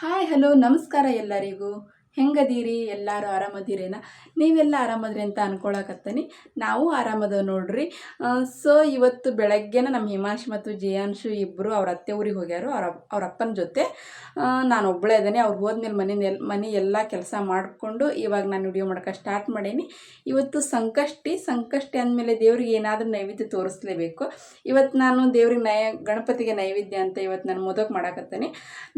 Hi hello ನಮಸ್ಕಾರ ಎಲ್ಲರಿಗೂ. ಹೆಂಗದೀರಿ? ಎಲ್ಲರೂ ಆರಾಮದಿರೇನ? ನೀವೆಲ್ಲ ಆರಾಮದ್ರಿ ಅಂತ ಅನ್ಕೊಳಕತ್ತೀನಿ. ನಾವು ಆರಾಮದ ನೋಡ್ರಿ. ಸೊ ಇವತ್ತು ಬೆಳಗ್ಗೆನ ನಮ್ಮ ಹಿಮಾಂಶು ಮತ್ತು ಜಿಯಾನ್ಶು ಇಬ್ಬರು ಅವ್ರ ಅತ್ತೆ ಊರಿಗೆ ಹೋಗ್ಯಾರು ಅವ್ರ ಅಪ್ಪನ ಜೊತೆ. ನಾನು ಒಬ್ಬಳೇ ಇದ್ದೇನೆ. ಅವ್ರು ಹೋದ್ಮೇಲೆ ಮನೆ ಎಲ್ಲ ಕೆಲಸ ಮಾಡಿಕೊಂಡು ಇವಾಗ ನಾನು ವಿಡಿಯೋ ಮಾಡೋಕೆ ಸ್ಟಾರ್ಟ್ ಮಾಡೀನಿ. ಇವತ್ತು ಸಂಕಷ್ಟಿ ಅಂದಮೇಲೆ ದೇವ್ರಿಗೆ ಏನಾದರೂ ನೈವೇದ್ಯ ತೋರಿಸ್ಲೇಬೇಕು. ಇವತ್ತು ನಾನು ದೇವ್ರಿಗೆ ಗಣಪತಿಗೆ ನೈವೇದ್ಯ ಅಂತ ಇವತ್ತು ನಾನು ಮೊದಲು ಮಾಡಾಕತ್ತೀನಿ.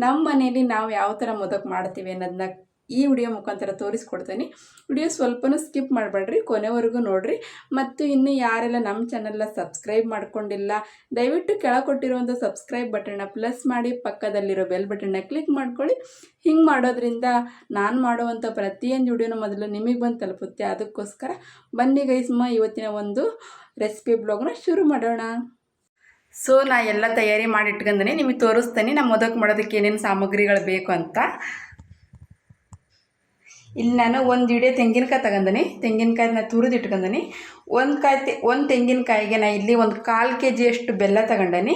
ನಮ್ಮ ಮನೇಲಿ ನಾವು ಯಾವ ಥರ ಮೊದಲು ಮಾಡ್ತೀವಿ ಅನ್ನೋದನ್ನ ಈ ವಿಡಿಯೋ ಮುಖಾಂತರ ತೋರಿಸ್ಕೊಡ್ತೀನಿ. ವಿಡಿಯೋ ಸ್ವಲ್ಪನೂ ಸ್ಕಿಪ್ ಮಾಡಬೇಡ್ರಿ, ಕೊನೆವರೆಗೂ ನೋಡಿರಿ. ಮತ್ತು ಇನ್ನು ಯಾರೆಲ್ಲ ನಮ್ಮ ಚಾನಲ್ನ ಸಬ್ಸ್ಕ್ರೈಬ್ ಮಾಡ್ಕೊಂಡಿಲ್ಲ, ದಯವಿಟ್ಟು ಕೆಳಗೆ ಕೊಟ್ಟಿರುವಂಥ ಸಬ್ಸ್ಕ್ರೈಬ್ ಬಟನ್ನ ಪ್ಲಸ್ ಮಾಡಿ, ಪಕ್ಕದಲ್ಲಿರೋ ಬೆಲ್ ಬಟನ್ನ ಕ್ಲಿಕ್ ಮಾಡ್ಕೊಳ್ಳಿ. ಹಿಂಗೆ ಮಾಡೋದ್ರಿಂದ ನಾನು ಮಾಡುವಂಥ ಪ್ರತಿಯೊಂದು ವಿಡಿಯೋನ ಮೊದಲು ನಿಮಗೆ ಬಂದು ತಲುಪುತ್ತೆ. ಅದಕ್ಕೋಸ್ಕರ ಬನ್ನಿ ಗೈಸ್ಮ, ಇವತ್ತಿನ ಒಂದು ರೆಸಿಪಿ ಬ್ಲಾಗ್ನ ಶುರು ಮಾಡೋಣ. ಸೊ ನಾ ಎಲ್ಲ ತಯಾರಿ ಮಾಡಿ ಇಟ್ಕೊಂಡೀನಿ, ನಿಮಗೆ ತೋರಿಸ್ತೀನಿ ನಾನು ಮೊದಲು ಮಾಡೋದಕ್ಕೆ ಏನೇನು ಸಾಮಗ್ರಿಗಳು ಬೇಕು ಅಂತ. ಇಲ್ಲಿ ನಾನು ಒಂದು ಇಡೀ ತೆಂಗಿನಕಾಯಿ ತಗೊಂಡೀನಿ. ತೆಂಗಿನಕಾಯಿನ ತುರಿದು ಇಟ್ಕೊಂಡೀನಿ. ಒಂದು ತೆಂಗಿನಕಾಯಿಗೆ ನಾನು ಇಲ್ಲಿ ಒಂದು 1/4 kg ಅಷ್ಟು ಬೆಲ್ಲ ತಗೊಂಡೀನಿ.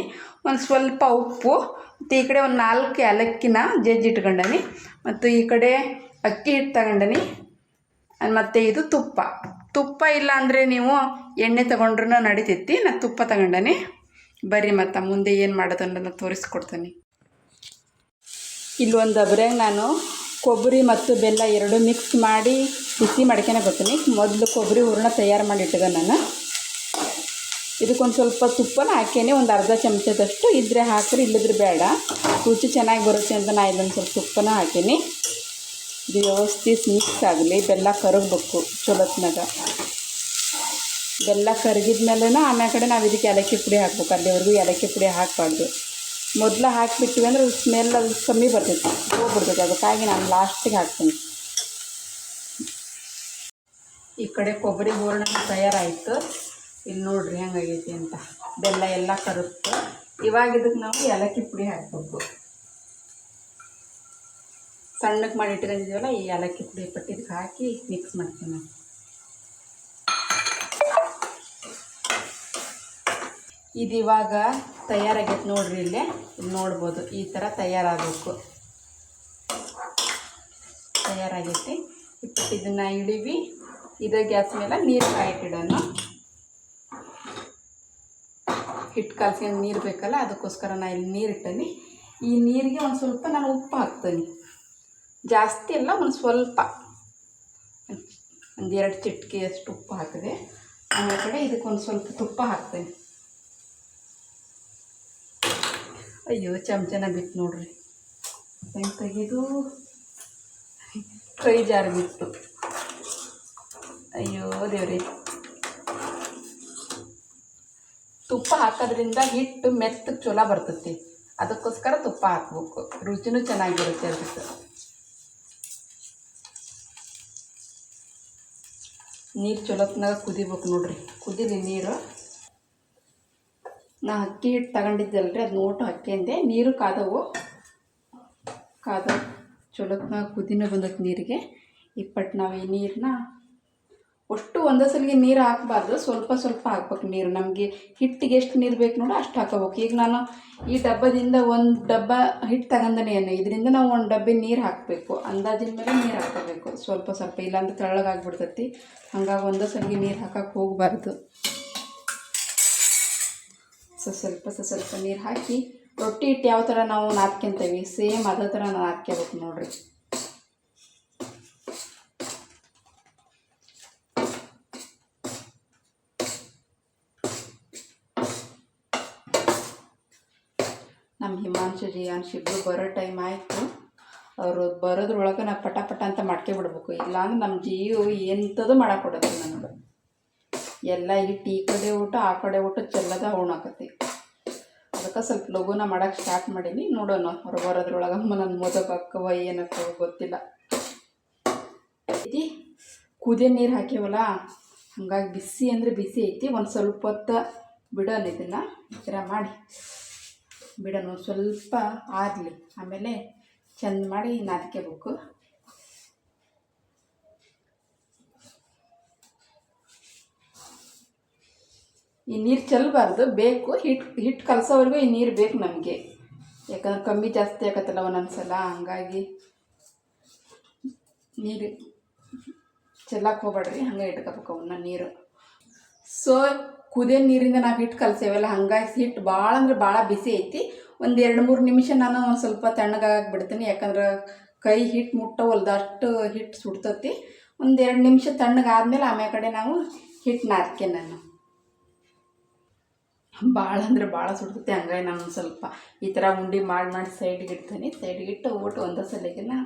ಒಂದು ಸ್ವಲ್ಪ ಉಪ್ಪು, ಮತ್ತು ಈ ಕಡೆ ಒಂದು 4 ಏಲಕ್ಕಿನ ಜಜ್ಜಿ ಇಟ್ಕೊಂಡೀನಿ. ಮತ್ತು ಈ ಕಡೆ ಅಕ್ಕಿ ಹಿಟ್ಟು ತಗೊಂಡೀನಿ. ಮತ್ತು ಇದು ತುಪ್ಪ ಇಲ್ಲ ಅಂದರೆ ನೀವು ಎಣ್ಣೆ ತೊಗೊಂಡ್ರೂ ನಡಿತೈತಿ. ನಾನು ತುಪ್ಪ ತಗೊಂಡೀನಿ. ಬರ್ರಿ ಮತ್ತು ಮುಂದೆ ಏನು ಮಾಡೋದನ್ನು ತೋರಿಸ್ಕೊಡ್ತೀನಿ. ಇಲ್ಲೊಂದು ಡಬ್ರ್ಯಾಗ ನಾನು ಕೊಬ್ಬರಿ ಮತ್ತು ಬೆಲ್ಲ ಎರಡು ಮಿಕ್ಸ್ ಮಾಡಿ ಬಿಸಿ ಮಾಡ್ಕೊಳಕ್ಕೆ ಬರ್ತೀನಿ. ಮೊದಲು ಕೊಬ್ಬರಿ ಹೂರಣ ತಯಾರು ಮಾಡಿ ಇಟ್ಕೊಂಡು ನಾನು ಇದಕ್ಕೊಂದು ಸ್ವಲ್ಪ ತುಪ್ಪನ ಹಾಕೇನೆ. ಒಂದು ಅರ್ಧ ಚಮಚದಷ್ಟು ಇದ್ದರೆ ಹಾಕ್ರಿ, ಇಲ್ಲದ್ರೆ ಬೇಡ. ರುಚಿ ಚೆನ್ನಾಗಿ ಬರುತ್ತೆ ಅಂತ ನಾನು ಇಲ್ಲೊಂದು ಸ್ವಲ್ಪ ತುಪ್ಪನ ಹಾಕೀನಿ. ಇದು ವ್ಯವಸ್ಥಿತ ಮಿಕ್ಸ್ ಆಗಲಿ. ಬೆಲ್ಲ ಕರಗಬೇಕು ಚಲೋತ್ನಾಗ. ಬೆಲ್ಲ ಕರಗಿದ್ಮೇಲೆ ಆಮೇಲೆ ಕಡೆ ನಾವು ಇದಕ್ಕೆ ಏಲಕ್ಕಿ ಪುಡಿ ಹಾಕ್ಬೇಕು. ಅಲ್ಲಿವರೆಗೂ ಏಲಕ್ಕಿ ಪುಡಿ ಹಾಕಬಾರ್ದು. ಮೊದಲು ಹಾಕಿಬಿಟ್ಟಿವಿ ಅಂದ್ರೆ ಸ್ಮೆಲ್ ಅದು ಕಮ್ಮಿ ಬರ್ತೈತಿ, ಹೋಗ್ಬಿಡ್ತೈತಿ. ಅದಕ್ಕಾಗಿ ನಾನು ಲಾಸ್ಟಿಗೆ ಹಾಕ್ತೀನಿ. ಈ ಕಡೆ ಕೊಬ್ಬರಿ ಹೂರಣ ತಯಾರಾಯಿತು. ಇಲ್ಲಿ ನೋಡ್ರಿ ಹೆಂಗಾಗೈತಿ ಅಂತ. ಬೆಲ್ಲ ಎಲ್ಲ ಕರುತ್ತೆ. ಇವಾಗ ಇದಕ್ಕೆ ನಾವು ಏಲಕ್ಕಿ ಪುಡಿ ಹಾಕಬೇಕು. ಸಣ್ಣಕ್ಕೆ ಮಾಡಿ ಇಟ್ಕೊಂಡಿದ್ದೀವಲ್ಲ, ಈ ಏಲಕ್ಕಿ ಪುಡಿ ಇದಕ್ಕೆ ಹಾಕಿ ಮಿಕ್ಸ್ ಮಾಡ್ತೀನಿ ನಾನು. ಇದು ಇವಾಗ ತಯಾರಾಗೈತೆ ನೋಡ್ರಿ. ಇಲ್ಲಿ ನೋಡ್ಬೋದು, ಈ ಥರ ತಯಾರಾಗಬೇಕು. ತಯಾರಾಗೈತಿ. ಇದನ್ನು ಇಳಿವಿ. ಇದು ಗ್ಯಾಸ್ ಮೇಲೆ ನೀರು ಕಾಯಿಟ್ಟಿಡೋಣ. ಹಿಟ್ಟು ಕಲ್ಸ್ಕೊಂಡು ನೀರು ಬೇಕಲ್ಲ, ಅದಕ್ಕೋಸ್ಕರ ನಾನು ಇಲ್ಲಿ ನೀರು ಇಟ್ಟೀನಿ. ಈ ನೀರಿಗೆ ಒಂದು ಸ್ವಲ್ಪ ನಾನು ಉಪ್ಪು ಹಾಕ್ತೀನಿ. ಜಾಸ್ತಿ ಎಲ್ಲ, ಒಂದು ಸ್ವಲ್ಪ, ಒಂದು 2 ಚಿಟಿಕೆ ಅಷ್ಟು ಉಪ್ಪು ಹಾಕಿದೆ. ಆಮೇಲೆ ಕಡೆ ಇದಕ್ಕೊಂದು ಸ್ವಲ್ಪ ತುಪ್ಪ ಹಾಕ್ತೀನಿ. ಅಯ್ಯೋ ಚಮಚನ ಬಿತ್ತು ನೋಡ್ರಿ. ಹೆಂಗೆ ತೆಗೆದು ಕೈ ಜಾರು ಬಿತ್ತು. ಅಯ್ಯೋ ದೇವ್ರಿ. ತುಪ್ಪ ಹಾಕೋದ್ರಿಂದ ಹಿಟ್ಟು ಮೆತ್ತಗೆ ಚಲೋ ಬರ್ತೈತಿ. ಅದಕ್ಕೋಸ್ಕರ ತುಪ್ಪ ಹಾಕ್ಬೇಕು. ರುಚಿನೂ ಚೆನ್ನಾಗಿರುತ್ತೆ ಅದಕ್ಕೆ. ನೀರು ಚಲೋತ್ನಾಗ ಕುದಿಬೇಕು ನೋಡ್ರಿ. ಕುದೀಲಿ ನೀರು. ನಾ ಅಕ್ಕಿ ಹಿಟ್ಟು ತಗೊಂಡಿದ್ದಲ್ರಿ, ಅದು ನೋಟು ಹಾಕ್ಯಂದೆ. ನೀರು ಕಾದವು ಚಲೋತ್ನಾಗ ಕುದಿನೂ ಬಂದೈತೆ ನೀರಿಗೆ. ಇಪ್ಪಟ್ಟು ನಾವು ಈ ನೀರನ್ನ ಅಷ್ಟು ಒಂದೇ ಸಲಿಗೆ ನೀರು ಹಾಕಬಾರ್ದು, ಸ್ವಲ್ಪ ಸ್ವಲ್ಪ ಹಾಕ್ಬೇಕು ನೀರು. ನಮಗೆ ಹಿಟ್ಟಿಗೆ ಎಷ್ಟು ನೀರು ಬೇಕು ನೋಡು ಅಷ್ಟು ಹಾಕೋಬೇಕು. ಈಗ ನಾನು ಈ ಡಬ್ಬದಿಂದ ಒಂದು ಡಬ್ಬ ಹಿಟ್ಟು ತಗೊಂಡನೇ ಇದರಿಂದ ನಾವು ಒಂದು ಡಬ್ಬಿ ನೀರು ಹಾಕಬೇಕು. ಅಂದಾಜಿನ ಮೇಲೆ ನೀರು ಹಾಕೋಬೇಕು ಸ್ವಲ್ಪ ಸ್ವಲ್ಪ, ಇಲ್ಲಾಂದ್ರೆ ತೆಳ್ಳಗಾಗ್ಬಿಡ್ತೈತಿ. ಹಂಗಾಗಿ ಒಂದೇ ಸಲಿಗೆ ನೀರು ಹಾಕಕ್ಕೆ ಹೋಗಬಾರ್ದು. ಸ್ವಲ್ಪ ನೀರು ಹಾಕಿ ರೊಟ್ಟಿ ಹಿಟ್ಟು ಯಾವ ಥರ ನಾವು ನಾದ್ಕೊಂತೀವಿ ಸೇಮ್ ಅದೇ ಥರ ನಾದ್ಕೋಬೇಕು ನೋಡ್ರಿ. ನಮ್ಮ ಹಿಮಾಂಶು ಜಿಯಾನ್ಶು ಇಬ್ಬರು ಬರೋ ಟೈಮ್ ಆಯಿತು. ಅವರು ಬರೋದ್ರೊಳಗೆ ನಾವು ಪಟ ಅಂತ ಮಾಡ್ಕೊಬಿಡ್ಬೇಕು. ಇಲ್ಲಾಂದ್ರೆ ನಮ್ಮ ಜಿಯು ಎಂಥದ್ದು ಮಾಡಕ್ಕೆ ನನಗೆ. ಎಲ್ಲ ಹಿಟ್ಟು ಈ ಕಡೆ ಊಟ ಆ ಕಡೆ ಊಟ ಚೆಲ್ಲದ ಉಣ್ಣಾಕತ್ತಿ. ಅದಕ್ಕೆ ಸ್ವಲ್ಪ ಲಘುನ ಮಾಡೋಕ್ಕೆ ಸ್ಟಾರ್ಟ್ ಮಾಡೀನಿ. ನೋಡೋಣ ಹೊರ ಬರೋದ್ರೊಳಗೆ ನನ್ನ ಮೊದಲು ಅಕ್ಕವ ಏನಕ್ಕವ ಗೊತ್ತಿಲ್ಲ. ಐತಿ ಕುದಿಯೋ ನೀರು ಹಾಕ್ಯವಲ್ಲ, ಹಾಗಾಗಿ ಬಿಸಿ ಅಂದರೆ ಬಿಸಿ ಐತಿ. ಒಂದು ಸ್ವಲ್ಪ ಹೊತ್ತು ಬಿಡೋಣ. ಇದನ್ನು ಈ ಥರ ಮಾಡಿ ಬಿಡೋಣ. ಒಂದು ಸ್ವಲ್ಪ ಆರಲಿ, ಆಮೇಲೆ ಚೆಂದ ಮಾಡಿ ನಾದ್ಕೋಬೇಕು. ಈ ನೀರು ಚೆಲ್ಲಬಾರ್ದು, ಬೇಕು ಹಿಟ್ಟು ಕಲಸೋವರೆಗೂ ಈ ನೀರು ಬೇಕು ನಮಗೆ. ಯಾಕಂದ್ರೆ ಕಮ್ಮಿ ಜಾಸ್ತಿ ಆಗತ್ತಲ್ಲ ಒಂದೊಂದು ಸಲ, ಹಂಗಾಗಿ ನೀರು ಚೆಲ್ಲಕ್ಕೆ ಹೋಗ್ಬೇಡ್ರಿ, ಹಂಗೆ ಇಟ್ಕೋಬೇಕು ಅವನ್ನ ನೀರು. ಸೊ ಕುದಿಯೋ ನೀರಿಂದ ನಾವು ಹಿಟ್ಟು ಕಲಸೇವಲ್ಲ, ಹಂಗಾಗಿ ಹಿಟ್ಟು ಭಾಳ ಅಂದ್ರೆ ಭಾಳ ಬಿಸಿ ಐತಿ. ಒಂದು 2-3 ನಿಮಿಷ ನಾನು ಒಂದು ಸ್ವಲ್ಪ ತಣ್ಣಗಾಗಿ ಬಿಡ್ತೀನಿ, ಯಾಕಂದ್ರೆ ಕೈ ಹಿಟ್ಟು ಮುಟ್ಟವಲ್ದು ಅಷ್ಟು ಹಿಟ್ಟು ಸುಡ್ತತಿ. ಒಂದು 2 ನಿಮಿಷ ತಣ್ಣಗಾದ್ಮೇಲೆ ಆಮೇಲೆ ಕಡೆ ನಾವು ಹಿಟ್ಟು ನಾದ್ಕೆ ನಾನು ಭಾಳ ಅಂದ್ರೆ ಭಾಳ ಸುಡ್ತೈತಿ. ಹಂಗಾಗಿ ನಾನು ಸ್ವಲ್ಪ ಈ ಥರ ಉಂಡೆ ಮಾಡಿ ಸೈಡ್ಗೆ ಇಡ್ತೀನಿ. ಸೈಡ್ಗೆ ಇಟ್ಟು ಒಟ್ಟು ಒಂದೇ ಸಲಿಗೆನ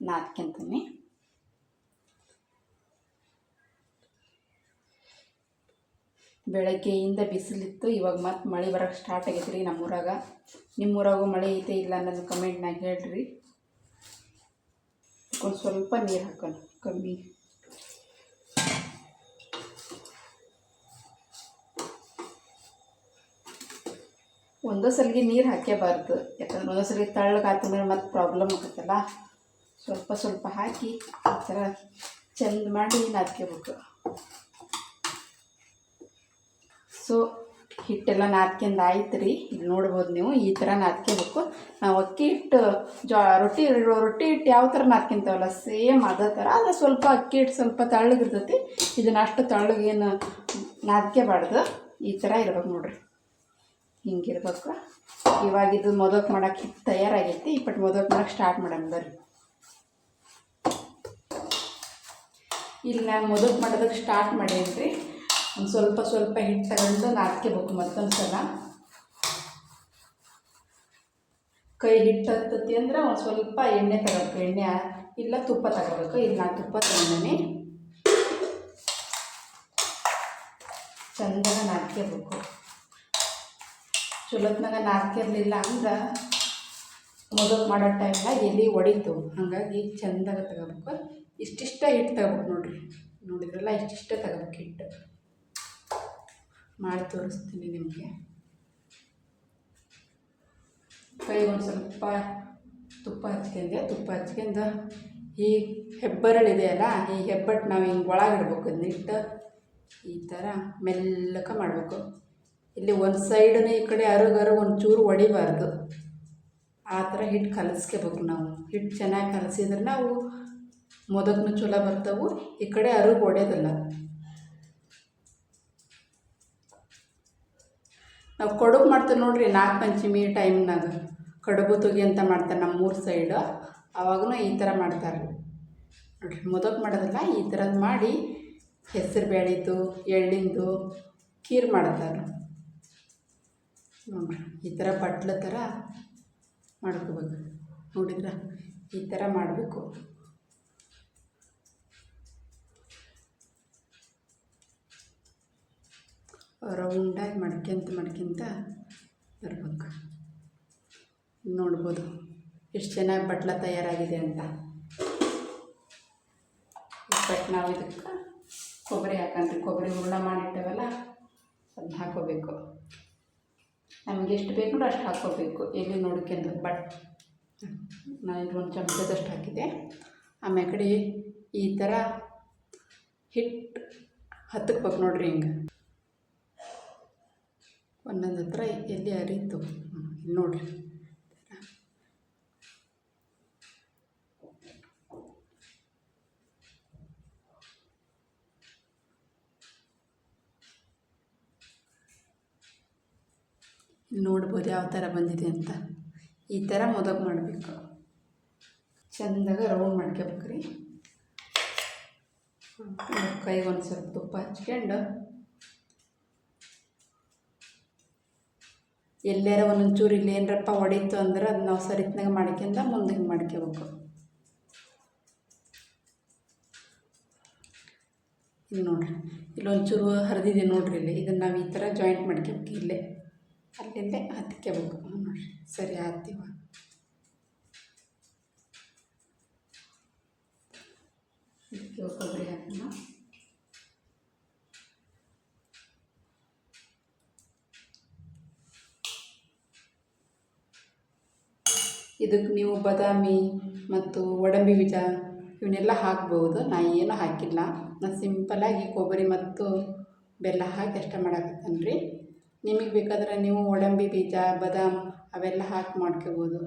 ನಾದ್ಕೊಂತೀನಿ. ಬೆಳಗ್ಗೆಯಿಂದ ಬಿಸಿಲಿತ್ತು, ಇವಾಗ ಮತ್ತೆ ಮಳೆ ಬರೋಕ್ಕೆ ಸ್ಟಾರ್ಟ್ ಆಗೈತೆ ರೀ ನಮ್ಮೂರಾಗ. ನಿಮ್ಮೂರಾಗೂ ಮಳೆ ಐತೆ ಇಲ್ಲ ಅನ್ನೋದು ಕಮೆಂಟ್ನಾಗ ಹೇಳ್ರಿ. ಒಂದು ಸ್ವಲ್ಪ ನೀರು ಹಾಕೋಣ ಕಮ್ಮಿ. ಒಂದೋ ಸಲಿಗೆ ನೀರು ಹಾಕೇಬಾರ್ದು, ಯಾಕಂದ್ರೆ ಒಂದೋ ಸಲಿಗೆ ತಳ್ಳಗಾತಂದ್ರೆ ಮತ್ತೆ ಪ್ರಾಬ್ಲಮ್ ಆಗುತ್ತಲ್ಲ. ಸ್ವಲ್ಪ ಸ್ವಲ್ಪ ಹಾಕಿ ಈ ಥರ ಚೆಂದ ಮಾಡಿ ನಾದ್ಕೋಬೇಕು. ಸೊ ಹಿಟ್ಟೆಲ್ಲ ನಾದ್ಕೊಂಡು ಆಯ್ತು ರೀ. ಇಲ್ಲಿ ನೋಡ್ಬೋದು ನೀವು, ಈ ಥರ ನಾದ್ಕೋಬೇಕು. ನಾವು ಅಕ್ಕಿ ಹಿಟ್ಟು ರೊಟ್ಟಿ ಹಿಟ್ಟು ಯಾವ ಥರ ನಾದ್ಕೊಂತೇವಲ್ಲ ಸೇಮ್ ಅದೇ ಥರ, ಆದರೆ ಸ್ವಲ್ಪ ಅಕ್ಕಿ ಹಿಟ್ಟು ಸ್ವಲ್ಪ ತಳ್ಳಗಿರ್ತೈತಿ. ಇದನ್ನು ಅಷ್ಟು ತಳ್ಳಗೇನು ನಾದ್ಕೋಬಾರ್ದು, ಈ ಥರ ಇರ್ಬೇಕು ನೋಡ್ರಿ, ಹಿಂಗಿರ್ಬೇಕು. ಇವಾಗ ಇದು ಮೊದಲು ಮಾಡೋಕೆ ಹಿಟ್ಟು ತಯಾರಾಗೈತಿ. ಇಪ್ಪಟ್ಟು ಮೊದಲು ಮಾಡೋಕೆ ಸ್ಟಾರ್ಟ್ ಮಾಡೋಣ ಬರ್ರಿ. ಇಲ್ಲಿ ನಾನು ಮೊದಲು ಮಾಡೋದಕ್ಕೆ ಸ್ಟಾರ್ಟ್ ಮಾಡೇನಿ ರೀ. ಒಂದು ಸ್ವಲ್ಪ ಸ್ವಲ್ಪ ಹಿಟ್ಟು ತಗೊಂಡು ನಾದ್ಕೋಬೇಕು. ಮತ್ತೊಂದು ಸಲ ಕೈ ಹಿಟ್ಟು ಹತ್ತತಿ ಅಂದ್ರೆ ಒಂದು ಸ್ವಲ್ಪ ಎಣ್ಣೆ ತಗೋಬೇಕು, ಎಣ್ಣೆ ಇಲ್ಲ ತುಪ್ಪ ತಗೋಬೇಕು. ಇಲ್ಲಿ ನಾನು ತುಪ್ಪ ತಗೊಂಡೇನೆ. ಚಂದಾಗ ನಾದ್ಕೋಬೇಕು. ಚಲೋತ್ನಾಗ ನಾದ್ಕಿರ್ಲಿಲ್ಲ ಅಂದ್ರೆ ಮೊದಲು ಮಾಡೋ ಟೈಮ್ನಾಗ ಎಲ್ಲಿ ಹೊಡಿತು, ಹಾಗಾಗಿ ಚಂದಾಗ ತಗೋಬೇಕು. ಇಷ್ಟಿಷ್ಟ ಹಿಟ್ಟು ತಗೋಬೇಕು ನೋಡ್ರಿ, ನೋಡಿದ್ರಲ್ಲ ಇಷ್ಟಿಷ್ಟ ತಗೋಬೇಕು ಹಿಟ್ಟು. ಮಾಡಿ ತೋರಿಸ್ತೀನಿ ನಿಮಗೆ. ಕೈಗೆ ಒಂದು ಸ್ವಲ್ಪ ತುಪ್ಪ ಹಚ್ಕೊಂಡೆ. ತುಪ್ಪ ಹಚ್ಕೊಂಡು ಈ ಹೆಬ್ಬರಳಿದೆಯಲ್ಲ, ಈ ಹೆಬ್ಬಟ್ಟು ನಾವು ಹಿಂಗೆ ಒಳಗಿಡ್ಬೇಕು. ಅದನ್ನಿಟ್ಟು ಈ ಥರ ಮೆಲ್ಲಕ ಮಾಡಬೇಕು. ಇಲ್ಲಿ ಒಂದು ಸೈಡನ್ನ ಈ ಕಡೆ ಅರುಗರು ಒಂಚೂರು ಹೊಡಿಬಾರ್ದು, ಆ ಥರ ಹಿಟ್ಟು ಕಲಸ್ಕೋಬೇಕು ನಾವು. ಹಿಟ್ಟು ಚೆನ್ನಾಗಿ ಕಲಸಿದ್ರೆ ನಾವು ಮೊದಲು ಚಲೋ ಬರ್ತವೆ, ಈ ಕಡೆ ಅರುಗು ಹೊಡೆಯೋದಿಲ್ಲ. ನಾವು ಕಡುಬು ಮಾಡ್ತೇವೆ ನೋಡ್ರಿ, ನಾಗ ಪಂಚಮಿ ಟೈಮ್ನಾಗ ಕಡುಬು ತುಗಿ ಅಂತ ಮಾಡ್ತಾರೆ ನಮ್ಮೂರು ಸೈಡು. ಆವಾಗೂ ಈ ಥರ ಮಾಡ್ತಾರೆ ನೋಡ್ರಿ. ಮೊದಲು ಮಾಡೋದಿಲ್ಲ, ಈ ಥರದ್ದು ಮಾಡಿ ಹೆಸರು ಬೇಳೆದು ಎಳ್ಳಿಂದು ಖೀರು ಮಾಡ್ತಾರೆ ನೋಡ್ರಿ. ಈ ಥರ ಬಟ್ಲ ಥರ ಮಾಡ್ಕೋಬೇಕು. ನೋಡಿದ್ರೆ ಈ ಥರ ಮಾಡಬೇಕು. ರೌಂಡಾಗಿ ಮಡ್ಕೊಂತ ಬರ್ಬೇಕು. ನೋಡ್ಬೋದು ಎಷ್ಟು ಚೆನ್ನಾಗಿ ಬಟ್ಲ ತಯಾರಾಗಿದೆ ಅಂತ. ಬಟ್ ನಾವು ಇದಕ್ಕೆ ಕೊಬ್ಬರಿ ಹಾಕಂತೀವಿ. ಕೊಬ್ಬರಿ ಹೂರಣ ಮಾಡಿಟ್ಟವಲ್ಲ ಅದನ್ನ ಹಾಕೋಬೇಕು. ನಮಗೆ ಎಷ್ಟು ಬೇಕು ಅಷ್ಟು ಹಾಕ್ಕೋಬೇಕು. ಎಲ್ಲಿ ನೋಡ್ಕೊಂಡು ಬಟ್ ನಾನು ಇದು ಒಂದು ಚಮಚದಷ್ಟು ಹಾಕಿದೆ. ಆಮೇಲೆ ಕಡೆ ಈ ಥರ ಹಿಟ್ಟು ಹತ್ತಕ್ಬೇಕು ನೋಡ್ರಿ. ಹಿಂಗೆ ಒಂದೊಂದು ಹತ್ರ ಎಲ್ಲಿ ಅರಿತು ಇಲ್ಲಿ ನೋಡ್ರಿ. ನೋಡ್ಬೋದು ಯಾವ ಥರ ಬಂದಿದೆ ಅಂತ. ಈ ಥರ ಮೊದಲು ಮಾಡಬೇಕು. ಚೆಂದಾಗ ರೌಂಡ್ ಮಾಡ್ಕೋಬೇಕು ರೀ. ಕೈಗೆ ಒಂದು ಸ್ವಲ್ಪ ತುಪ್ಪ ಹಚ್ಕೊಂಡು ಎಲ್ಲಾರ ಒಂದೊಂಚೂರು ಇಲ್ಲಿ ಏನರಪ್ಪ ಹೊಡೀತು ಅಂದ್ರೆ ಅದು ನಾವು ಸರಿತ್ನಾಗ ಮಾಡ್ಕೊಂಡು ಮುಂದೆ ಹಿಂಗೆ ಮಾಡ್ಕೋಬೇಕು. ಇಲ್ಲಿ ನೋಡ್ರಿ, ಇಲ್ಲೊಂಚೂರು ಹರಿದಿದೆ ನೋಡ್ರಿ. ಇಲ್ಲಿ ಇದನ್ನು ನಾವು ಈ ಥರ ಜಾಯಿಂಟ್ ಮಾಡ್ಕೋಬೇಕು. ಇಲ್ಲೇ ಅಲ್ಲಿಂದೇ ಹತ್ಕೋಬೇಕು ನೋಡ್ರಿ. ಸರಿ ಹತ್ತೀವ. ಕೊಬ್ಬರಿ ಹಾಕೋಣ. ಇದಕ್ಕೆ ನೀವು ಬಾದಾಮಿ ಮತ್ತು ಗೋಡಂಬಿ ಬೀಜ ಇವನ್ನೆಲ್ಲ ಹಾಕ್ಬೋದು. ನಾ ಏನೂ ಹಾಕಿಲ್ಲ. ನಾನು ಸಿಂಪಲ್ಲಾಗಿ ಕೊಬ್ಬರಿ ಮತ್ತು ಬೆಲ್ಲ ಹಾಕಿ ಅಷ್ಟೇ ಮಾಡಾಕತ್ತೇನೆ ರೀ. ನಿಮಗೆ ಬೇಕಾದ್ರೆ ನೀವು ಗೋಡಂಬಿ ಬೀಜ ಬಾದಾಮ್ ಅವೆಲ್ಲ ಹಾಕಿ ಮಾಡ್ಕೋಬೋದು.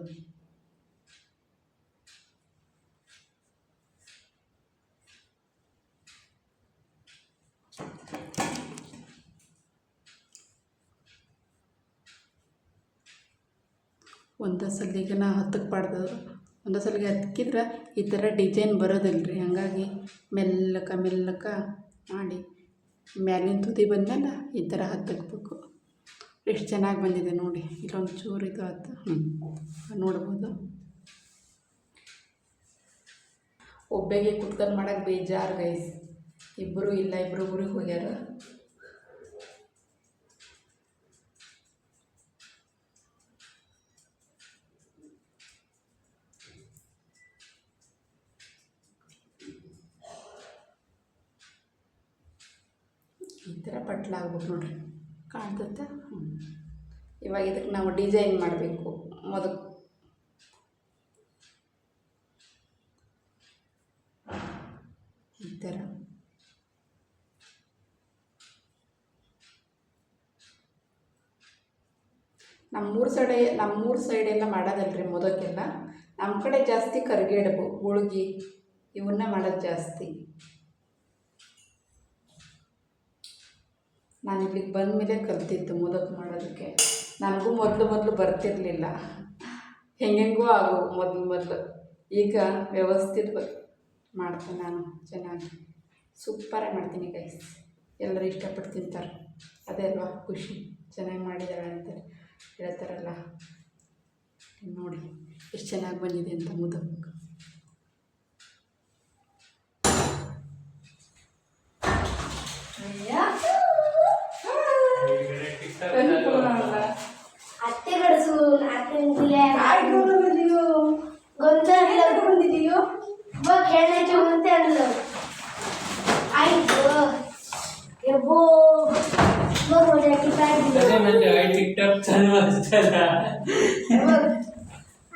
ಒಂದೇ ಸಲಿಗೆ ನಾ ಹತ್ತಕ್ಬಾರ್ದು, ಒಂದೇ ಸಲಿಗೆ ಹತ್ತಿದ್ರೆ ಈ ಥರ ಡಿಸೈನ್ ಬರೋದಿಲ್ಲ ರೀ. ಹಾಗಾಗಿ ಮೆಲ್ಲಕ್ಕೆ ಮೆಲ್ಲಕ್ಕೆ ಮಾಡಿ ಮ್ಯಾಲಿನ ತುದಿ ಬಂದಮೇಲೆ ಈ ಥರ ಹತ್ತಕ್ಬೇಕು. ಎಷ್ಟು ಚೆನ್ನಾಗಿ ಬಂದಿದೆ ನೋಡಿ. ಇಲ್ಲೊಂದು ಚೂರು ಇದು ಆಯ್ತು, ನೋಡ್ಬೋದು. ಒಬ್ಬೆಗೆ ಕುತ್ಕೊಂಡು ಮಾಡೋಕ್ಕೆ ಬೇಜಾರು ಗೈಸ್. ಇಬ್ಬರು ಇಲ್ಲ, ಇಬ್ಬರು ಊರಿಗೆ ಹೋಗ್ಯಾರ. ಈ ಥರ ಪಟ್ಲಾಗ್ಬೇಕು ನೋಡ್ರಿ, ಕಾಣ್ತತ್ತ. ಇವಾಗ ಇದಕ್ಕೆ ನಾವು ಡಿಸೈನ್ ಮಾಡಬೇಕು. ಮೊದಲು ಈ ಥರ ನಮ್ಮೂರು ಸೈಡೆಲ್ಲ ಮಾಡೋದಲ್ರಿ ಮೊದಕ್ಕೆಲ್ಲ. ನಮ್ಮ ಕಡೆ ಜಾಸ್ತಿ ಕರಿಗೇಡಬು, ಹೋಳ್ಗೆ ಇವನ್ನ ಮಾಡೋದು ಜಾಸ್ತಿ. ನಾನು ಇಲ್ಲಿಗೆ ಬಂದ ಮೇಲೆ ಕಲ್ತಿದ್ದು ಮೋದಕ ಮಾಡೋದಕ್ಕೆ. ನನಗೂ ಮೊದಲು ಬರ್ತಿರಲಿಲ್ಲ, ಹೆಂಗೆಂಗೂ ಆಗು ಮೊದಲು. ಈಗ ವ್ಯವಸ್ಥಿತವಾಗಿ ಮಾಡ್ತೀನಿ ನಾನು, ಚೆನ್ನಾಗಿ ಸೂಪರಾಗಿ ಮಾಡ್ತೀನಿ ಗೈಸ್. ಎಲ್ಲರೂ ಇಷ್ಟಪಟ್ಟು ತಿಂತಾರೆ, ಅದೇ ಅಲ್ವಾ ಖುಷಿ. ಚೆನ್ನಾಗಿ ಮಾಡಿದ್ದಾಳೆ ಅಂತ ಹೇಳ್ತಾರಲ್ಲ. ನೋಡಿ ಎಷ್ಟು ಚೆನ್ನಾಗಿ ಬಂದಿದೆ ಅಂತ ಮೋದಕ. ಅತ್ತೆ ಬಡಿಸು ಬಂದಿದೆಯೋ ಇವಾಗ ಹೇಳಕ್ಕೆ ಮುಂತೆ ಅಲ್ಲ ಆಯ್ತು ಎಬ್ಬೋ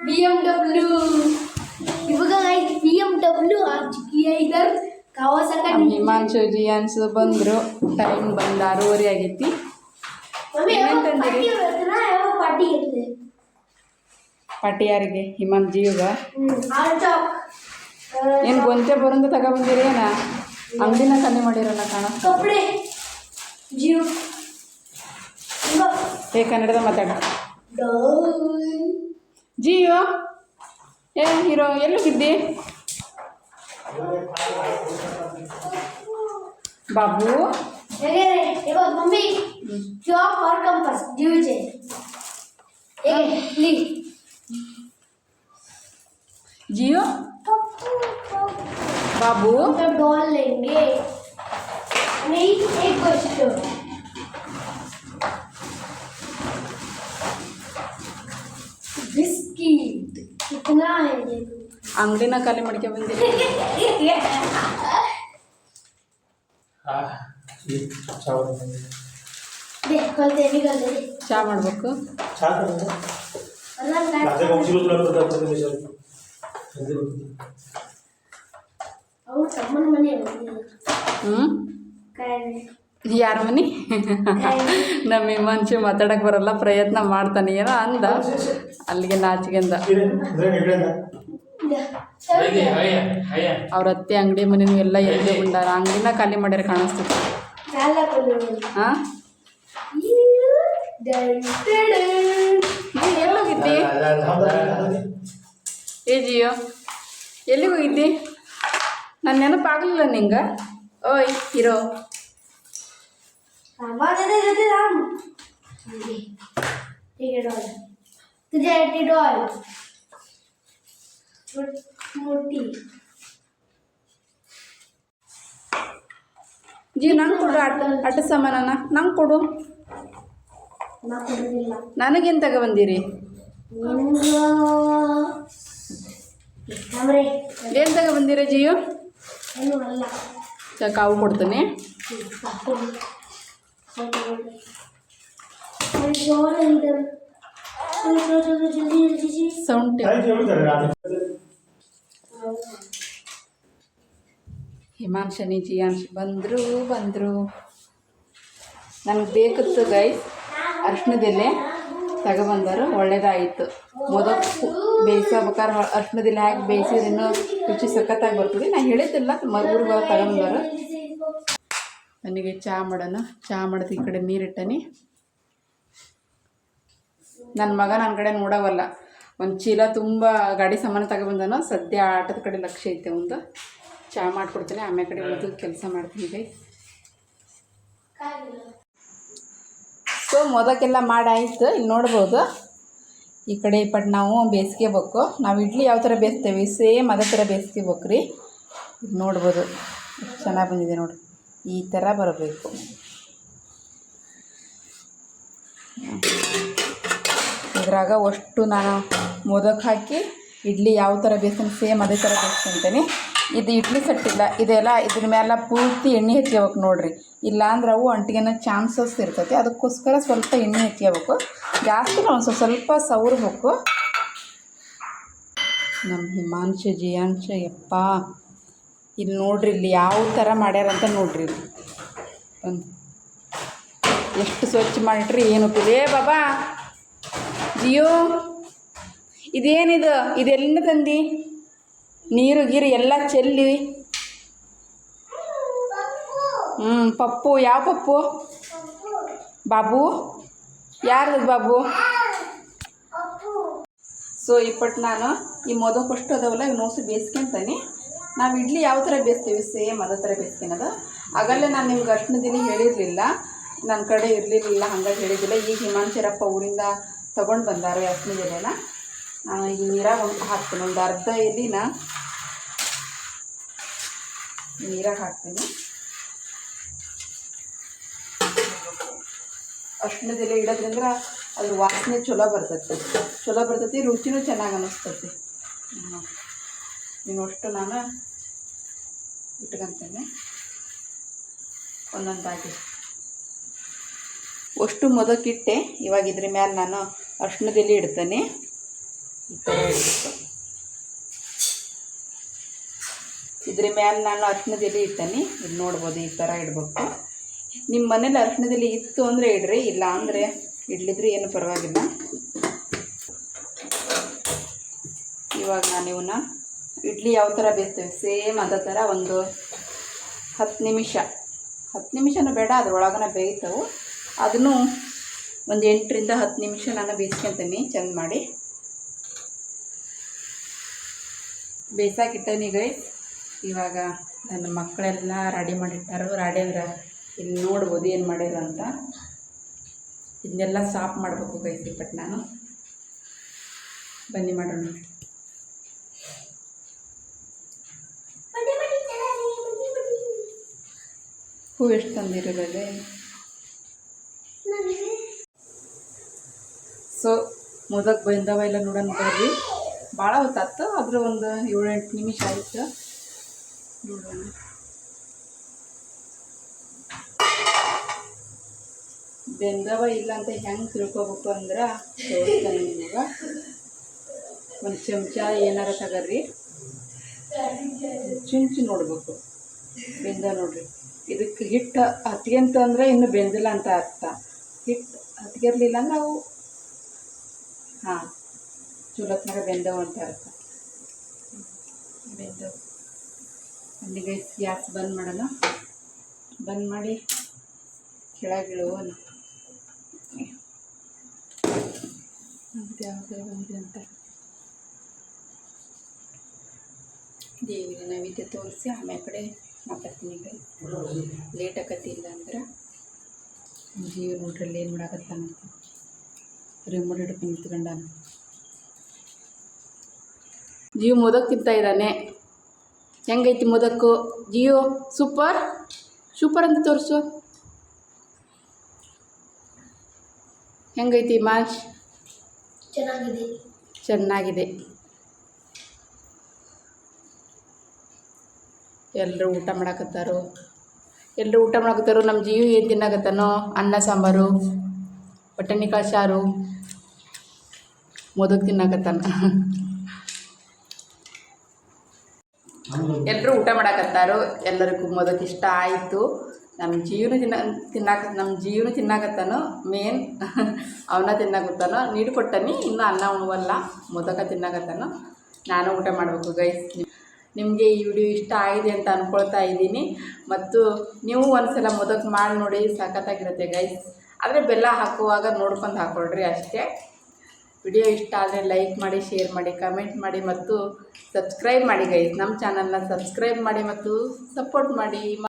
BMW ಇವಾಗ ಆಯ್ತು. BMW ಇದರ ಕವಾಸಕ ಹಿಮಾಂಶು ಜಿಯಾನ್ಸು ಬಂದರು. ಟೈಮ್ ಬಂದು 6:30 ಆಗೈತಿ. ಪಾಟಿ ಯಾರಿಗೆ? ಹಿಮಾನ್ ಜಿಯುಗ ಏನು ಗೊಂಚೆ ಬರೋಂತ ತಗೊಬಂದಿರಿ? ಏನ ಅಂಗಡಿನ ಕಮ್ಮಿ ಮಾಡಿರಲ್ಲ ಕಾಣ. ಕನ್ನಡದ ಮಾತಾಡ. ಜಿಯೋ ಏ ಹೀರೋ ಎಲ್ಲೋಗಿದ್ದಿ ಬಾಬು? मम्मी चॉक और कंपास दीजिए ली जियो बाबू तो डॉल लेंगे नहीं एक बच्चों बिस्किट कितना है देखो अंगड़िना खाली मड़के बंदिरे ಚಾ ಮಾಡಬೇಕು. ಯಾರ ಮನೆ? ನಮ್ಮ ಹಿಮಾಂಶು ಮಾತಾಡಕ್ಕೆ ಬರಲ್ಲ, ಪ್ರಯತ್ನ ಮಾಡ್ತಾನೆ. ಏನೋ ಅಂದ, ಅಲ್ಲಿಗೆ ನಾಚಿಗೆಂದ. ಅವ್ರ ಅತ್ತೆ ಅಂಗಡಿ ಮನೆಯೂ ಎಲ್ಲ ಎಲ್ಲಿ ಬಂದಾರ. ಅಂಗಡಿನ ಖಾಲಿ ಮಾಡ್ಯಾರ ಕಾಣಿಸ್ತದೆ. ಹಾಂ ಎಲ್ಲೋಗಿದ್ದಿ? ಏ ಜಿಯೋ ಎಲ್ಲಿಗೆ ಹೋಗಿದ್ದಿ? ನನ್ನ ನೆನಪಾಗಲಿಲ್ಲ ನಿಂಗೆ. ಓಯ್ ಹೀರೋ ಜಿ ನಂಗೆ ಕೊಡು ಆಟ ಸಾಮಾನ. ನಂಗೆ ಕೊಡು. ನನಗೇನು ತಗೊಬಂದಿರಿ? ಏನು ತಗೊಬಂದಿರ ಜಿಯೋ? ಕಾವು ಕೊಡ್ತೀನಿ. ಸೌಂಡ್ ಹಿಮಾಂಶನಿ ಜಿಯಾನ್ಶ್ ಬಂದರು. ನನಗೆ ಬೇಕಿತ್ತು ಗೈಸ್ ಅರ್ಶಿಣದೆಲೆ. ತಗೊಬಂದರು, ಒಳ್ಳೇದಾಯಿತು. ಮೊದಲು ಬೇಯಿಸ್ಬೇಕಾದ್ರೆ ಅರ್ಶಿಣದಲ್ಲಿ ಹಾಕಿ ಬೇಯಿಸಿದ್ರೆ ಇನ್ನೂ ರುಚಿ ಸಖತ್ತಾಗಿ ಬರ್ತದೆ. ನಾನು ಹೇಳಿದ್ದಿಲ್ಲ, ಊರಿಗೆ ತಗೊಂಬಂದರು. ನನಗೆ ಚಹಾ ಮಾಡೋಣ. ಚಹಾ ಮಾಡೋದು ಈ ಕಡೆ ನೀರಿಟ್ಟನಿ. ನನ್ನ ಮಗ ನನ್ನ ಕಡೆ ನೋಡವಲ್ಲ, ಒಂದು ಚೀಲ ತುಂಬ ಗಾಡಿ ಸಾಮಾನು ತಗೊಬಂದನು. ಸದ್ಯ ಆಟದ ಕಡೆ ಲಕ್ಷ್ಯ ಐತೆ. ಒಂದು ಚಹಾ ಮಾಡಿಕೊಡ್ತೀನಿ, ಆಮೇಲೆ ಕಡೆ ಒಂದು ಕೆಲಸ ಮಾಡ್ತೀನಿ ಗೈ. ಸೊ ಮೊದಕೆಲ್ಲ ಮಾಡಾಯಿತು. ಇಲ್ಲಿ ನೋಡ್ಬೋದು, ಈ ಕಡೆ ಪಟ್ ನಾವು ಬೇಯಿಸ್ಕೋಬೇಕು. ನಾವು ಇಡ್ಲಿ ಯಾವ ಥರ ಬೇಯಿಸ್ತೇವೆ ಸೇಮ್ ಅದೇ ಥರ ಬೇಯಿಸ್ಕೋಬೇಕು ರೀ. ಇದು ನೋಡ್ಬೋದು ಎಷ್ಟು ಚೆನ್ನಾಗಿ ಬಂದಿದೆ ನೋಡಿ, ಈ ಥರ ಬರಬೇಕು. ಇದ್ರಾಗ ಅಷ್ಟು ನಾನು ಮೊದಕ್ಕೆ ಹಾಕಿ ಇಡ್ಲಿ ಯಾವ ಥರ ಬೇಯಿಸ್ತೀನಿ ಸೇಮ್ ಅದೇ ಥರ ಬೇಯಿಸ್ಕೊಂತೀನಿ. ಇದು ಇಡ್ಲಿ ಸಟ್ಟಿಲ್ಲ, ಇದೆಲ್ಲ ಇದ್ರ ಮೇಲೆ ಪೂರ್ತಿ ಎಣ್ಣೆ ಹಚ್ಕೋಬೇಕು ನೋಡಿರಿ. ಇಲ್ಲಾಂದ್ರೆ ಅವು ಅಂಟಿಗೆನ ಚಾನ್ಸಸ್ ಇರ್ತೈತಿ. ಅದಕ್ಕೋಸ್ಕರ ಸ್ವಲ್ಪ ಎಣ್ಣೆ ಹಚ್ಕೋಬೇಕು. ಜಾಸ್ತಿ ಒಂದು ಸ್ವಲ್ಪ ಸವರ್ಬೇಕು. ನಮ್ಮ ಹಿಮಾಂಶ ಜಿಯಾಂಶ ಯಪ್ಪ, ಇಲ್ಲಿ ನೋಡ್ರಿ, ಇಲ್ಲಿ ಯಾವ ಥರ ಮಾಡ್ಯಾರಂತ ನೋಡ್ರಿ. ಇಲ್ಲಿ ಒಂದು ಎಷ್ಟು ಸ್ವಚ್ಛ ಮಾಡಿಟ್ರಿ ಏನು ಉಪ್ಪಿದೆ ಬಾಬಾ. ಜಿಯೋ ಇದೇನಿದು, ಇದೆಲ್ಲಿಂದ ತಂದು ನೀರು ಗೀರು ಎಲ್ಲ ಚೆಲ್ಲಿ. ಪಪ್ಪು. ಯಾವ ಪಪ್ಪು? ಬಾಬು. ಯಾರ್ದು ಬಾಬು? ಸೊ ಇಪ್ಪಟ್ಟು ನಾನು ಈ ಮೊದಕಷ್ಟು ಅದಾವಲ್ಲ ಇವು ನೋಸಿ ಬೇಯಿಸ್ಕೊಂತಾನೆ. ನಾವು ಇಡ್ಲಿ ಯಾವ ಥರ ಬೇಯಿಸ್ತೀವಿ ಸೇಮ್ ಅದೇ ಥರ ಬೇಯಿಸ್ಕೊಳೋದು. ಆಗಲ್ಲೇ ನಾನು ನಿಮ್ಗೆ ಅರ್ಶಿಣದಲ್ಲಿ ಹೇಳಿರಲಿಲ್ಲ, ನನ್ನ ಕಡೆ ಇರಲಿಲ್ಲ, ಹಂಗಾಗಿ ಹೇಳಿದ್ದಿಲ್ಲ. ಈಗ ಹಿಮಾಂಶರಪ್ಪ ಊರಿಂದ ತೊಗೊಂಡು ಬಂದಾರೆ ಅರ್ಶಿಣದೆಲೆನ. ನಾನು ಈಗ ನೀರಾಗ ಹಾಕ್ತೀನಿ. ಒಂದು ಅರ್ಧ ಎಲೆನ ನೀರಾಗ ಹಾಕ್ತೀನಿ. ಅರ್ಶಿಣದೆಲೆ ಇಡೋದ್ರಿಂದ ಅದ್ರ ವಾಸನೆ ಚಲೋ ಬರ್ತೈತಿ, ರುಚಿನೂ ಚೆನ್ನಾಗಿ ಅನ್ನಿಸ್ತೈತಿ. ಇನ್ನಷ್ಟು ನಾನು ಇಟ್ಕೊಂತೇನೆ ಒಂದೊಂದಾಗಿ. ಅಷ್ಟು ಮೊದಕಿಟ್ಟೆ. ಇವಾಗ ಇದ್ರ ಮೇಲೆ ನಾನು ಅರ್ಶಿಣದಲ್ಲಿ ಇಡ್ತೇನೆ. ಈ ಥರ ಇಡಬೇಕು. ಇದ್ರ ಮೇಲೆ ನಾನು ಅರ್ಶಿಣದಲ್ಲಿ ಇಡ್ತೇನೆ. ಇಲ್ಲಿ ನೋಡ್ಬೋದು, ಈ ಥರ ಇಡಬೇಕು. ನಿಮ್ಮ ಮನೇಲಿ ಅರ್ಶಿಣದಲ್ಲಿ ಇತ್ತು ಅಂದರೆ ಇಡ್ರಿ, ಇಲ್ಲ ಅಂದರೆ ಇಡ್ಲಿದ್ರೆ ಏನು ಪರವಾಗಿಲ್ಲ. ಇವಾಗ ನಾನು ಇವನ್ನ ಇಡ್ಲಿ ಯಾವ ಥರ ಬೇಯಿಸ್ತೇವೆ ಸೇಮ್ ಅದೇ ಥರ ಒಂದು 10 ನಿಮಿಷನೂ ಬೇಡ, ಅದ್ರೊಳಗನ ಬೇಯ್ತವೆ. ಅದನ್ನು ಒಂದು 8 ರಿಂದ 10 ನಿಮಿಷ ನಾನು ಬೇಯಿಸ್ಕೊತೀನಿ ಚೆಂದ ಮಾಡಿ. ಬೇಯಿಸಾಕಿಟ್ಟನಿ ಗೈಸ್. ಇವಾಗ ನನ್ನ ಮಕ್ಕಳೆಲ್ಲ ರೆಡಿ ಮಾಡಿಟ್ಟಾರು. ರೆಡಿ ಅಂದ್ರೆ ಇಲ್ಲಿ ನೋಡ್ಬೋದು ಏನು ಮಾಡ್ಯಾರ ಅಂತ. ಇದನ್ನೆಲ್ಲ ಸಾಫ್ ಮಾಡಬೇಕು ಗೈಸ್. ಬಟ್ ನಾನು ಬನ್ನಿ ಮಾಡೋಣ. ಹೂ ಎಷ್ಟು ತಂದಿರೋದೇ. ಸೊ ಮೊದಲು ಬಂದವ ಎಲ್ಲ ನೋಡೋಣ ಬರ್ರಿ. ಭಾಳ ಹೊತ್ತಾಯ್ತು, ಆದರೂ ಒಂದು 7-8 ನಿಮಿಷ ಆಯಿತು. ನೋಡೋಣ. ಬೆಂದವ ಇಲ್ಲ ಅಂತ ಹೆಂಗೆ ತಿಳ್ಕೊಬೇಕು ಅಂದ್ರೆ ತೋರಿಸ್ತಾನೆ ನಿಮಗೆ. ಒಂದು ಚಮಚ ಏನಾರ ತಗರ್ರಿ, ಚುಂಚಿ ನೋಡಬೇಕು ಬೆಂದ ನೋಡ್ರಿ. ಇದಕ್ಕೆ ಹಿಟ್ಟು ಹತ್ಗೆಂತ ಅಂದರೆ ಇನ್ನು ಬೆಂದಿಲ್ಲ ಅಂತ ಅರ್ಥ. ಹಿಟ್ಟು ಹತ್ಗಿರ್ಲಿಲ್ಲ ಅಂದ್ರೆ ಅವು ಚುಲತ್ನಾಗ ಬೆಂದವು ಅಂತ ಅರ್ಥ. ಬೆಂದವು. ಅಲ್ಲಿಗೆ ಗ್ಯಾಸ್ ಬಂದ್ ಮಾಡೋಣ. ಬಂದ್ ಮಾಡಿ ಕೆಳಗಿಳುವ ಯಾವುದೇ ಬಂದಿದೆ ಅಂತ ದೇವಿಗೆ ನೈವೇದ್ಯ ತೋರಿಸಿ ಆಮೇಲೆ ಕಡೆ ಮಾತಾಡ್ತೀನಿ. ಲೇಟ್ ಆಕತ್ತಿಲ್ಲ ಅಂದ್ರೆ ಜೀವ ನೋಡ್ರಲ್ಲಿ ಏನು ಮಾಡಾಕತ್ತಾನಂತ ರಿಮೋಟ್ ಹಿಡ್ಕೊಂಡು ನಿಂತ್ಕೊಂಡಾನ. ಜೀವ ಮೋದಕ್ ತಿಂತಾ ಇದ್ದಾನೆ. ಹೆಂಗೈತಿ ಮೋದಕ್ಕು ಜಿಯೋ? ಸೂಪರ್ ಅಂತ ತೋರಿಸು. ಹೆಂಗೈತಿ ಮಾಶ್? ಚೆನ್ನಾಗಿದೆ. ಎಲ್ಲರೂ ಊಟ ಮಾಡಾಕತ್ತಾರು. ನಮ್ಮ ಜೀವ ಏನು ತಿನ್ನಾಕತ್ತಾನೋ? ಅನ್ನ ಸಾಂಬಾರು, ಬಟಾಣಿಕಾಳು ಸಾರು, ಮೋದಕ್ ತಿನ್ನಾಕತ್ತಾನ. ಎಲ್ಲರೂ ಊಟ ಮಾಡಾಕತ್ತಾರು. ಎಲ್ಲರಿಗೂ ಮೋದಕ್ ಇಷ್ಟ ಆಯಿತು. ನಮ್ಮ ಜೀವನ ತಿನ್ನಾಕತ್ತಾನೋ ಮೇನ್ ಅವನ್ನ ತಿನ್ನಾಕತ್ತಾನೋ ನೀಡ್ಕೊಟ್ಟನಿ ಇನ್ನೂ ಅನ್ನ ಉಣವಲ್ಲ ಮೊದಕ ತಿನ್ನಾಕತ್ತಾನೋ. ನಾನು ಊಟ ಮಾಡಬೇಕು ಗೈಸ್. ನಿಮಗೆ ಈ ವಿಡಿಯೋ ಇಷ್ಟ ಆಗಿದೆ ಅಂತ ಅಂದ್ಕೊಳ್ತಾ ಇದ್ದೀನಿ. ಮತ್ತು ನೀವು ಒಂದ್ಸಲ ಮೊದಲು ಮಾಡಿ ನೋಡಿ, ಸಖತ್ತಾಗಿರುತ್ತೆ ಗೈಸ್. ಆದರೆ ಬೆಲ್ಲ ಹಾಕುವಾಗ ನೋಡ್ಕೊಂಡು ಹಾಕ್ಕೊಳ್ರಿ ಅಷ್ಟೇ. ವಿಡಿಯೋ ಇಷ್ಟ ಆದರೆ ಲೈಕ್ ಮಾಡಿ, ಶೇರ್ ಮಾಡಿ, ಕಮೆಂಟ್ ಮಾಡಿ ಮತ್ತು ಸಬ್ಸ್ಕ್ರೈಬ್ ಮಾಡಿ ಗೈಸ್. ನಮ್ಮ ಚಾನಲ್ನ ಸಬ್ಸ್ಕ್ರೈಬ್ ಮಾಡಿ ಮತ್ತು ಸಪೋರ್ಟ್ ಮಾಡಿ.